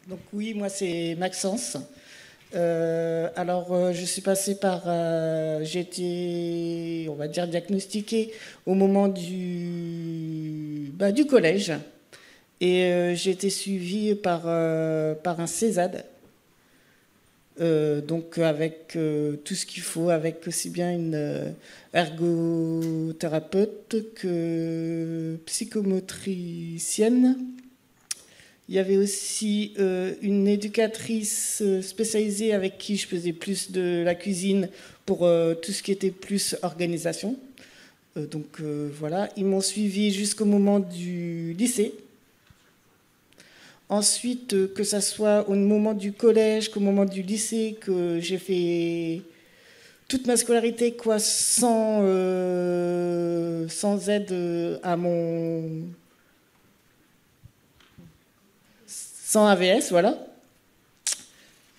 Donc oui, moi c'est Maxence. Je suis passée par, j'ai été, on va dire, diagnostiquée au moment du collège, et j'ai été suivie par un CESAD, donc avec tout ce qu'il faut, avec aussi bien une ergothérapeute que psychomotricienne. Il y avait aussi une éducatrice spécialisée avec qui je faisais plus de la cuisine pour tout ce qui était plus organisation. Voilà, ils m'ont suivi jusqu'au moment du lycée. Ensuite, que ça soit au moment du collège qu'au moment du lycée, que j'ai fait toute ma scolarité quoi, sans aide sans AVS, voilà.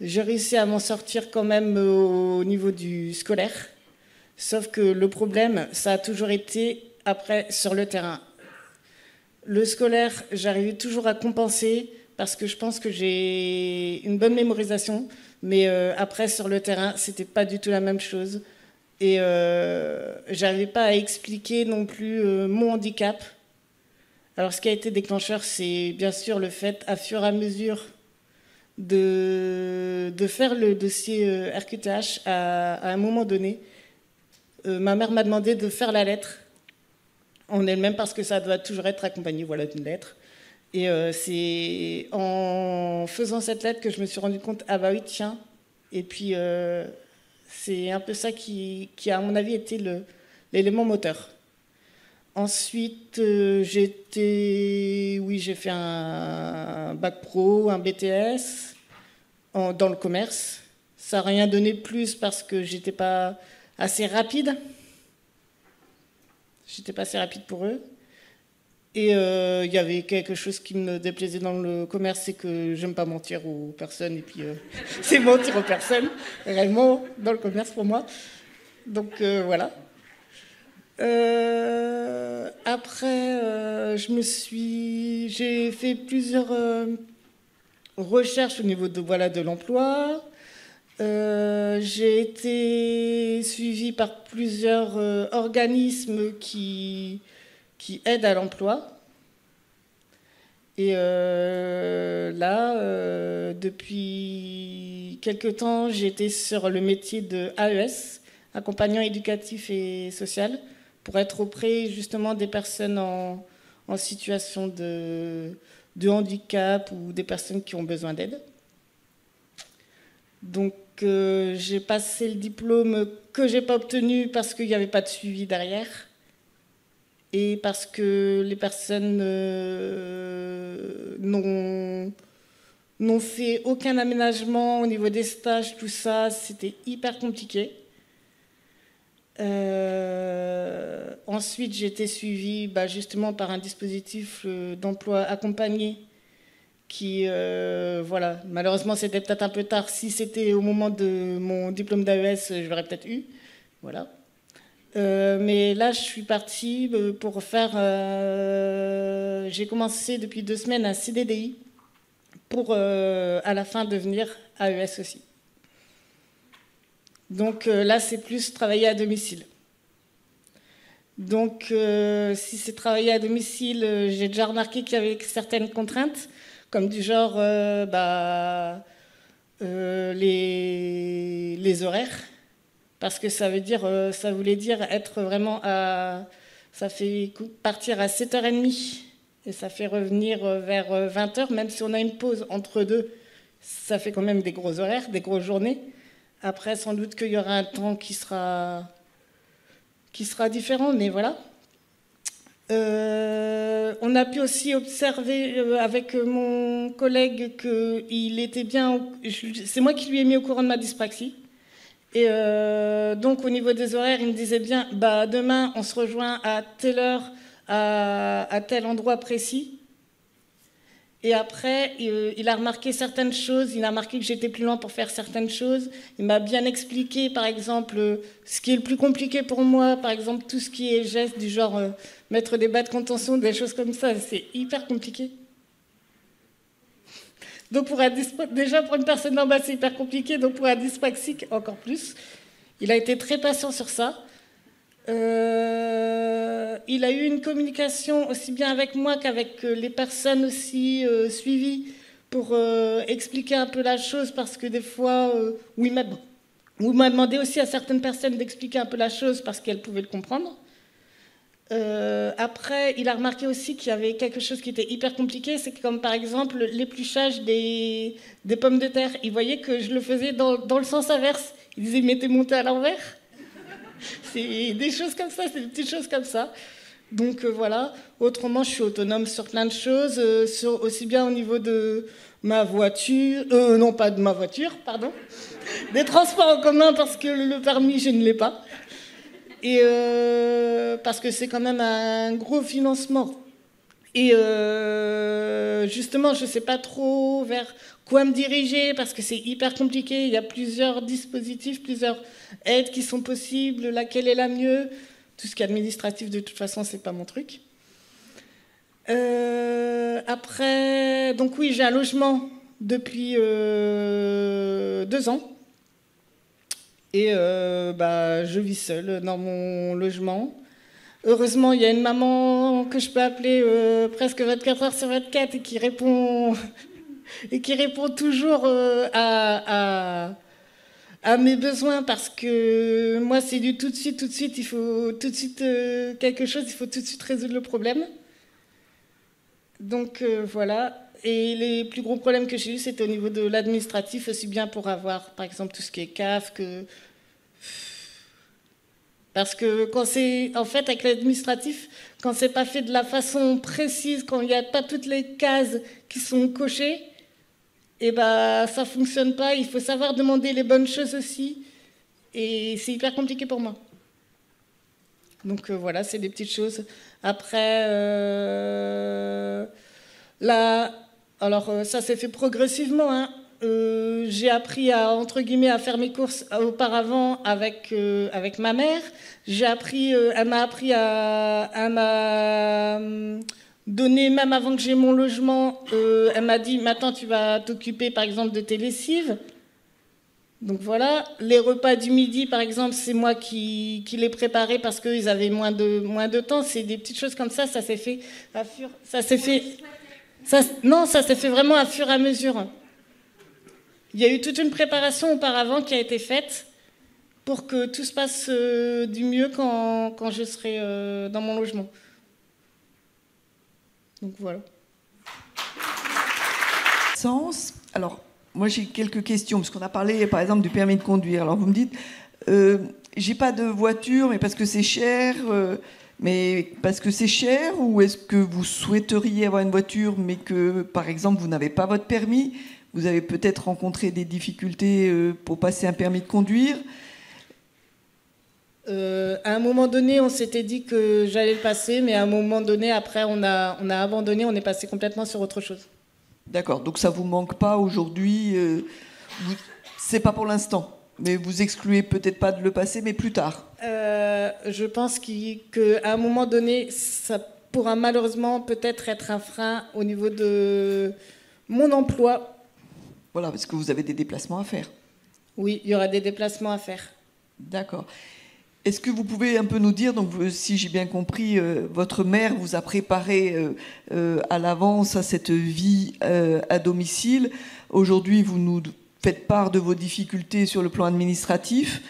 J'ai réussi à m'en sortir quand même au niveau du scolaire. Sauf que le problème, ça a toujours été après sur le terrain. Le scolaire, j'arrivais toujours à compenser parce que je pense que j'ai une bonne mémorisation. Mais après, sur le terrain, c'était pas du tout la même chose. Et j'arrivais pas à expliquer non plus mon handicap. Alors, ce qui a été déclencheur, c'est bien sûr le fait, à fur et à mesure de faire le dossier RQTH, à un moment donné, ma mère m'a demandé de faire la lettre en elle-même parce que ça doit toujours être accompagné, voilà, d'une lettre. Et c'est en faisant cette lettre que je me suis rendu compte, ah bah oui, tiens. Et puis, c'est un peu ça qui a, à mon avis, été l'élément moteur. Ensuite, j'ai fait un bac pro, un BTS dans le commerce. Ça n'a rien donné de plus parce que j'étais pas assez rapide. J'étais pas assez rapide pour eux. Et il y avait quelque chose qui me déplaisait dans le commerce, c'est que j'aime pas mentir aux personnes. Et puis, c'est mentir aux personnes, réellement, dans le commerce pour moi. Donc, voilà. Après, j'ai fait plusieurs recherches au niveau de l'emploi. J'ai été suivie par plusieurs organismes qui aident à l'emploi. Et depuis quelque temps, j'étais sur le métier de AES, accompagnant éducatif et social, pour être auprès justement des personnes en situation de handicap ou des personnes qui ont besoin d'aide. Donc j'ai passé le diplôme que j'ai pas obtenu parce qu'il n'y avait pas de suivi derrière et parce que les personnes n'ont fait aucun aménagement au niveau des stages, tout ça, c'était hyper compliqué. Ensuite, j'ai été suivie justement par un dispositif d'emploi accompagné qui, voilà, malheureusement c'était peut-être un peu tard. Si c'était au moment de mon diplôme d'AES, je l'aurais peut-être eu, voilà. Mais là, je suis partie pour faire... j'ai commencé depuis 2 semaines un CDDI pour, à la fin, devenir AES aussi. Donc là, c'est plus travailler à domicile. Donc, si c'est travailler à domicile, j'ai déjà remarqué qu'il y avait certaines contraintes, comme du genre les horaires, parce que ça voulait dire être vraiment à... Ça fait partir à 7h30 et ça fait revenir vers 20h, même si on a une pause entre deux, ça fait quand même des gros horaires, des grosses journées. Après, sans doute qu'il y aura un temps qui sera différent, mais voilà. On a pu aussi observer avec mon collègue qu'il était bien... C'est moi qui lui ai mis au courant de ma dyspraxie. Et donc, au niveau des horaires, il me disait bien, demain, on se rejoint à telle heure, à tel endroit précis. Et après, il a remarqué certaines choses, il a remarqué que j'étais plus lent pour faire certaines choses. Il m'a bien expliqué, par exemple, ce qui est le plus compliqué pour moi, par exemple, tout ce qui est gestes du genre mettre des bas de contention, des choses comme ça, c'est hyper compliqué. Donc déjà pour une personne normale, c'est hyper compliqué, donc pour un dyspraxique, encore plus. Il a été très patient sur ça. Il a eu une communication aussi bien avec moi qu'avec les personnes aussi suivies pour expliquer un peu la chose, parce que des fois, où il m'a demandé aussi à certaines personnes d'expliquer un peu la chose parce qu'elles pouvaient le comprendre. Après, il a remarqué aussi qu'il y avait quelque chose qui était hyper compliqué, c'est comme par exemple l'épluchage des pommes de terre. Il voyait que je le faisais dans le sens inverse. Il disait, mais t'es monté à l'envers. C'est des choses comme ça, c'est des petites choses comme ça. Donc voilà. Autrement, je suis autonome sur plein de choses, aussi bien au niveau de ma voiture, non pas de ma voiture, pardon, des transports en commun, parce que le permis, je ne l'ai pas. Et parce que c'est quand même un gros financement. Et justement, je ne sais pas trop vers quoi me diriger, parce que c'est hyper compliqué. Il y a plusieurs dispositifs, plusieurs aides qui sont possibles. Laquelle est la mieux? Tout ce qui est administratif, de toute façon, c'est pas mon truc. Après, donc oui, j'ai un logement depuis 2 ans. Et je vis seule dans mon logement. Heureusement, il y a une maman que je peux appeler presque 24 heures sur 24 et qui répond, toujours à mes besoins, parce que moi, c'est du tout de suite, il faut tout de suite quelque chose, il faut tout de suite résoudre le problème. Donc voilà. Et les plus gros problèmes que j'ai eus, c'était au niveau de l'administratif, aussi bien pour avoir, par exemple, tout ce qui est CAF, que... Parce que quand c'est... En fait, avec l'administratif, quand c'est pas fait de la façon précise, quand il n'y a pas toutes les cases qui sont cochées, et ça fonctionne pas. Il faut savoir demander les bonnes choses aussi. Et c'est hyper compliqué pour moi. Donc voilà, c'est des petites choses. Après, ça s'est fait progressivement, hein. J'ai appris entre guillemets, à faire mes courses auparavant avec ma mère. Elle m'a appris elle m'a donné, même avant que j'ai mon logement, elle m'a dit, maintenant tu vas t'occuper par exemple de tes lessives. Donc voilà, les repas du midi par exemple, c'est moi qui les préparais parce qu'ils avaient moins de temps. C'est des petites choses comme ça s'est fait ça s'est fait vraiment à fur et à mesure. Il y a eu toute une préparation auparavant qui a été faite pour que tout se passe du mieux quand je serai dans mon logement. Donc voilà. Alors, moi j'ai quelques questions, parce qu'on a parlé par exemple du permis de conduire. Alors vous me dites, j'ai pas de voiture, mais parce que c'est cher, ou est-ce que vous souhaiteriez avoir une voiture, mais que par exemple vous n'avez pas votre permis? Vous avez peut-être rencontré des difficultés pour passer un permis de conduire? À un moment donné, on s'était dit que j'allais le passer, mais à un moment donné, après, on a abandonné, on est passé complètement sur autre chose. D'accord, donc ça vous manque pas aujourd'hui, c'est pas pour l'instant, mais vous excluez peut-être pas de le passer, mais plus tard. Je pense qu'à un moment donné, ça pourra malheureusement peut-être être un frein au niveau de mon emploi. Voilà, parce que vous avez des déplacements à faire. Oui, il y aura des déplacements à faire. D'accord. Est-ce que vous pouvez un peu nous dire, donc si j'ai bien compris, votre mère vous a préparé à l'avance à cette vie à domicile. Aujourd'hui, vous nous faites part de vos difficultés sur le plan administratif.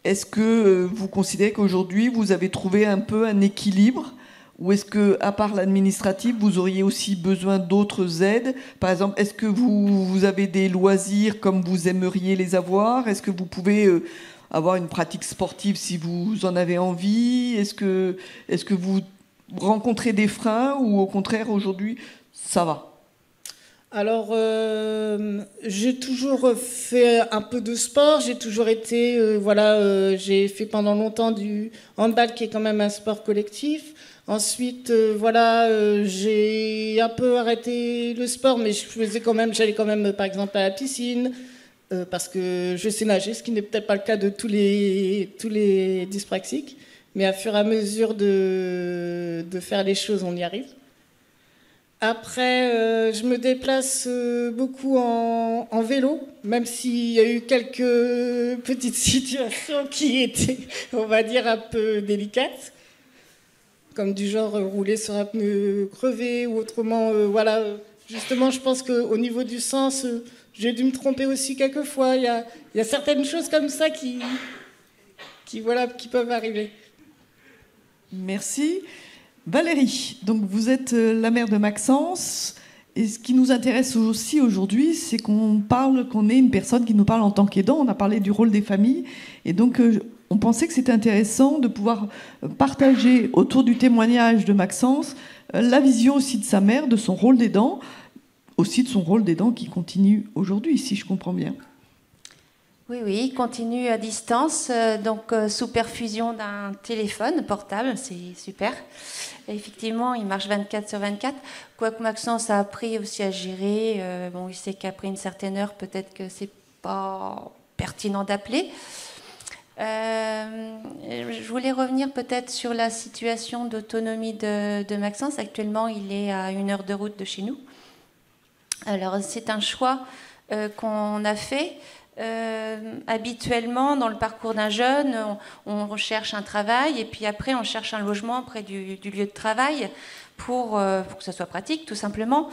Est-ce que vous considérez qu'aujourd'hui, vous avez trouvé un peu un équilibre? Ou est-ce que, à part l'administratif, vous auriez aussi besoin d'autres aides? Par exemple, est-ce que vous avez des loisirs comme vous aimeriez les avoir? Est-ce que vous pouvez avoir une pratique sportive si vous en avez envie? Est-ce que vous rencontrez des freins, ou au contraire, aujourd'hui, ça va? Alors, j'ai toujours fait un peu de sport. J'ai toujours été, j'ai fait pendant longtemps du handball, qui est quand même un sport collectif. Ensuite, j'ai un peu arrêté le sport, mais j'allais quand même, par exemple, à la piscine, parce que je sais nager, ce qui n'est peut-être pas le cas de tous les dyspraxiques. Mais à fur et à mesure de faire les choses, on y arrive. Après, je me déplace beaucoup en vélo, même s'il y a eu quelques petites situations qui étaient, on va dire, un peu délicates, comme du genre rouler sur un pneu crevé ou autrement. Voilà, justement, je pense qu'au niveau du sens, j'ai dû me tromper aussi quelques fois. Il y a certaines choses comme ça qui peuvent arriver. Merci. Valérie, donc vous êtes la mère de Maxence, et ce qui nous intéresse aussi aujourd'hui, c'est qu'on ait une personne qui nous parle en tant qu'aidant. On a parlé du rôle des familles, et donc on pensait que c'était intéressant de pouvoir partager autour du témoignage de Maxence la vision aussi de sa mère, de son rôle d'aidant, aussi de son rôle d'aidant qui continue aujourd'hui, si je comprends bien. Oui, il continue à distance, donc sous perfusion d'un téléphone portable, c'est super. Et effectivement, il marche 24/24. Quoique Maxence a appris aussi à gérer, il sait qu'après une certaine heure, peut-être que c'est pas pertinent d'appeler. Je voulais revenir peut-être sur la situation d'autonomie de Maxence. Actuellement, il est à 1 heure de route de chez nous. Alors, c'est un choix qu'on a fait. Habituellement, dans le parcours d'un jeune, on recherche un travail et puis après, on cherche un logement près du lieu de travail pour que ça soit pratique, tout simplement.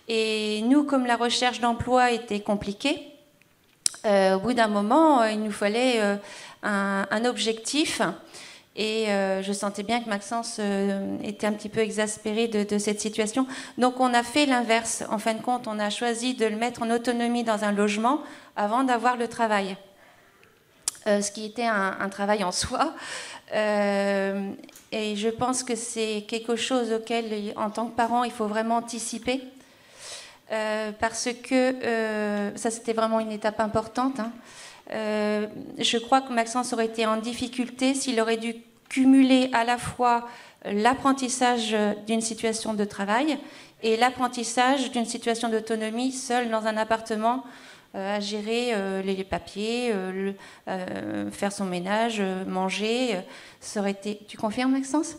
Et nous, comme la recherche d'emploi était compliquée, au bout d'un moment, il nous fallait un objectif. Et je sentais bien que Maxence était un petit peu exaspéré de cette situation. Donc on a fait l'inverse. En fin de compte, on a choisi de le mettre en autonomie dans un logement avant d'avoir le travail. Ce qui était un travail en soi. Et je pense que c'est quelque chose auquel, en tant que parent, il faut vraiment anticiper. Parce que ça, c'était vraiment une étape importante. Je crois que Maxence aurait été en difficulté s'il aurait dû cumuler à la fois l'apprentissage d'une situation de travail et l'apprentissage d'une situation d'autonomie seul dans un appartement à gérer les papiers, faire son ménage, manger. Ça aurait été... Tu confirmes, Maxence?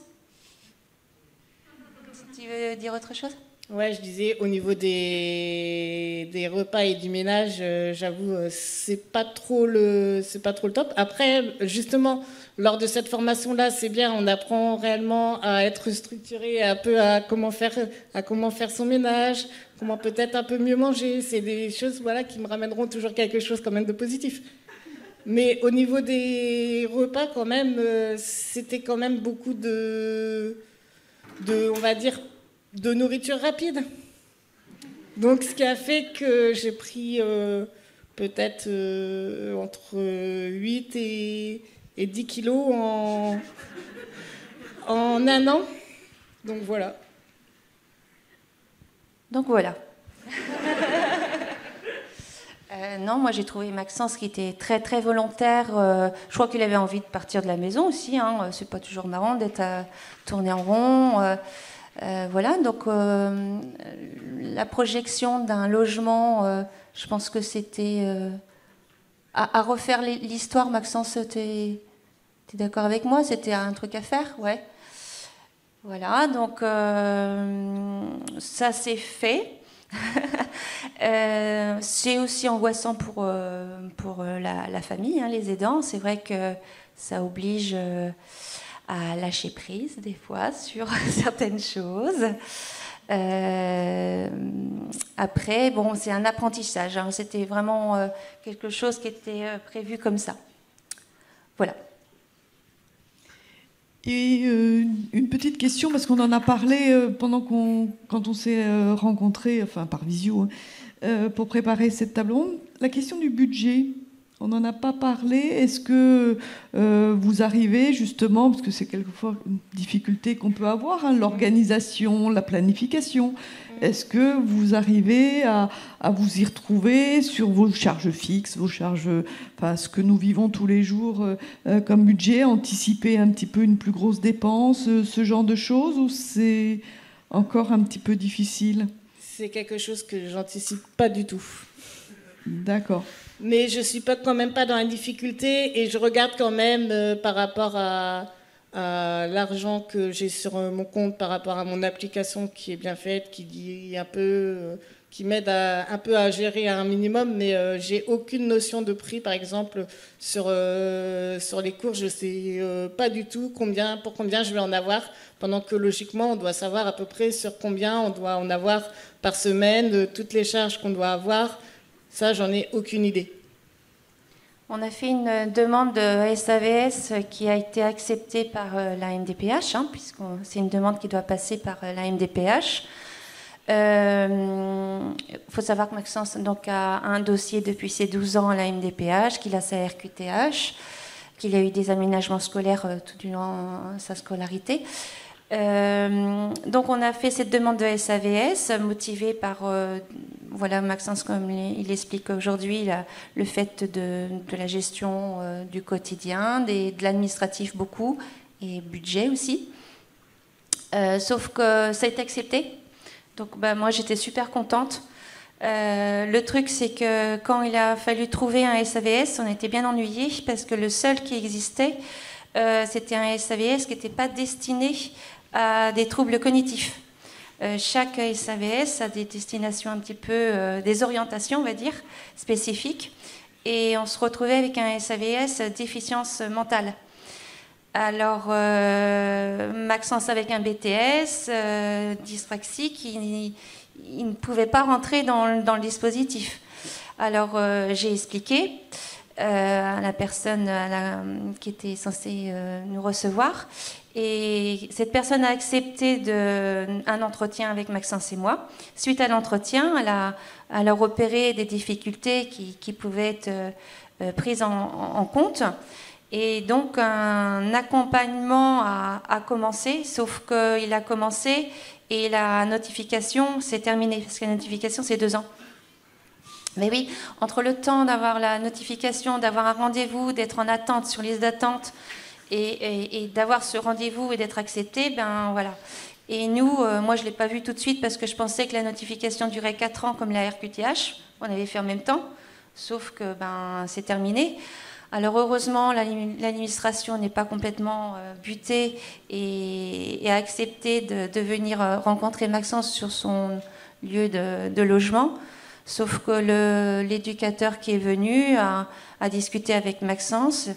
Tu veux dire autre chose? Ouais, je disais, au niveau des repas et du ménage, j'avoue, c'est pas trop le top. Après, justement, lors de cette formation-là, c'est bien, on apprend réellement à être structuré, un peu à comment faire son ménage, comment peut-être un peu mieux manger. C'est des choses, voilà, qui me ramèneront toujours quelque chose quand même de positif. Mais au niveau des repas, quand même, c'était quand même beaucoup de, on va dire, de nourriture rapide. Donc, ce qui a fait que j'ai pris peut-être entre 8 et 10 kilos en 1 an. Donc, voilà. Non, moi j'ai trouvé Maxence qui était très très volontaire. Je crois qu'il avait envie de partir de la maison aussi. C'est pas toujours marrant d'être à tourner en rond. Voilà, donc la projection d'un logement, je pense que c'était à refaire l'histoire. Maxence, t'es d'accord avec moi? C'était un truc à faire, ouais. Voilà, donc ça c'est fait. C'est aussi angoissant pour la famille, les aidants. C'est vrai que ça oblige à lâcher prise des fois sur certaines choses. Après, bon, c'est un apprentissage. C'était vraiment quelque chose qui était prévu comme ça. Voilà. Et une petite question, parce qu'on en a parlé quand on s'est rencontrés, enfin par visio, pour préparer cette table ronde. La question du budget, on n'en a pas parlé. Est-ce que vous arrivez justement, parce que c'est quelquefois une difficulté qu'on peut avoir, l'organisation, la planification, est-ce que vous arrivez à vous y retrouver sur vos charges fixes, vos charges, enfin, ce que nous vivons tous les jours comme budget, anticiper un petit peu une plus grosse dépense, ce genre de choses, ou c'est encore un petit peu difficile? C'est quelque chose que j'anticipe pas du tout. D'accord. Mais je suis quand même pas dans la difficulté et je regarde quand même par rapport à à l'argent que j'ai sur mon compte par rapport à mon application qui est bien faite, qui dit un peu, qui m'aide un peu à gérer un minimum, mais j'ai aucune notion de prix. Par exemple, sur les cours, je sais pas du tout pour combien je vais en avoir, pendant que logiquement, on doit savoir à peu près sur combien on doit en avoir par semaine, de toutes les charges qu'on doit avoir. Ça, j'en ai aucune idée. On a fait une demande de SAVS qui a été acceptée par la MDPH, puisque c'est une demande qui doit passer par la MDPH. Faut savoir que Maxence donc, a un dossier depuis ses 12 ans à la MDPH, qu'il a sa RQTH, qu'il a eu des aménagements scolaires tout durant sa scolarité. Donc on a fait cette demande de SAVS motivée par voilà, Maxence, comme il explique aujourd'hui, le fait de la gestion du quotidien, de l'administratif beaucoup et budget aussi. Sauf que ça a été accepté. Donc moi j'étais super contente. Le truc c'est que quand il a fallu trouver un SAVS, on était bien ennuyés parce que le seul qui existait, c'était un SAVS qui n'était pas destiné à des troubles cognitifs. Chaque SAVS a des destinations un petit peu, des orientations, on va dire, spécifiques. Et on se retrouvait avec un SAVS déficience mentale. Alors, Maxence avec un BTS, dyspraxique, il ne pouvait pas rentrer dans le dispositif. Alors, j'ai expliqué à la personne qui était censée nous recevoir. Et cette personne a accepté un entretien avec Maxence et moi. Suite à l'entretien, elle a repéré des difficultés qui pouvaient être prises en compte. Et donc, un accompagnement a commencé, sauf qu'il a commencé et la notification s'est terminée, parce que la notification, c'est 2 ans. Mais oui, entre le temps d'avoir la notification, d'avoir un rendez-vous, d'être en attente sur liste d'attente, et d'avoir ce rendez-vous et d'être accepté, ben voilà. Et nous, moi je ne l'ai pas vu tout de suite parce que je pensais que la notification durait 4 ans comme la RQTH. On avait fait en même temps, sauf que c'est terminé. Alors heureusement, l'administration n'est pas complètement butée et a accepté de venir rencontrer Maxence sur son lieu de logement. Sauf que l'éducateur qui est venu a discuté avec Maxence.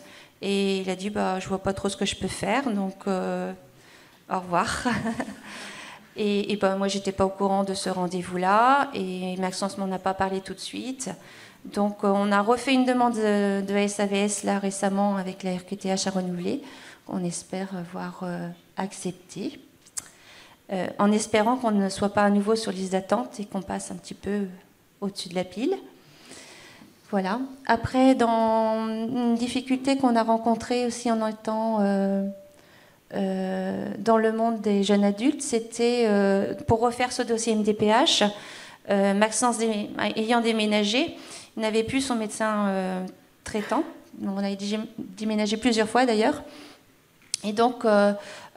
Et il a dit, je vois pas trop ce que je peux faire, donc au revoir. et moi, j'étais pas au courant de ce rendez-vous-là, et Maxence m'en a pas parlé tout de suite. Donc, on a refait une demande de SAVS là récemment avec la RQTH à renouveler. On espère voir accepté, en espérant qu'on ne soit pas à nouveau sur liste d'attente et qu'on passe un petit peu au-dessus de la pile. Voilà. Après, dans une difficulté qu'on a rencontrée aussi en étant dans le monde des jeunes adultes, c'était pour refaire ce dossier MDPH, Maxence ayant déménagé, il n'avait plus son médecin traitant. On a déménagé plusieurs fois d'ailleurs. Et donc,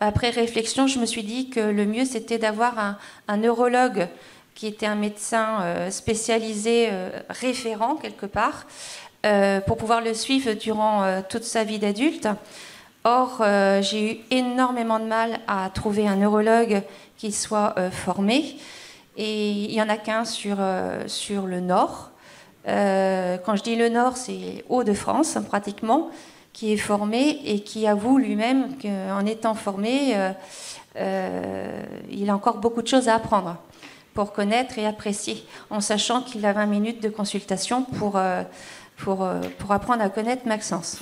après réflexion, je me suis dit que le mieux, c'était d'avoir un neurologue qui était un médecin spécialisé, référent quelque part, pour pouvoir le suivre durant toute sa vie d'adulte. Or, j'ai eu énormément de mal à trouver un neurologue qui soit formé, et il n'y en a qu'un sur le Nord. Quand je dis le Nord, c'est Hauts-de-France, pratiquement, qui est formé et qui avoue lui-même qu'en étant formé, il a encore beaucoup de choses à apprendre pour connaître et apprécier, en sachant qu'il a 20 minutes de consultation pour apprendre à connaître Maxence.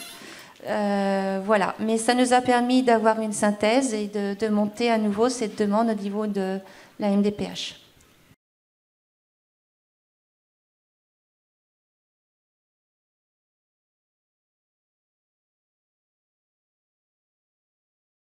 Voilà, mais ça nous a permis d'avoir une synthèse et de monter à nouveau cette demande au niveau de la MDPH.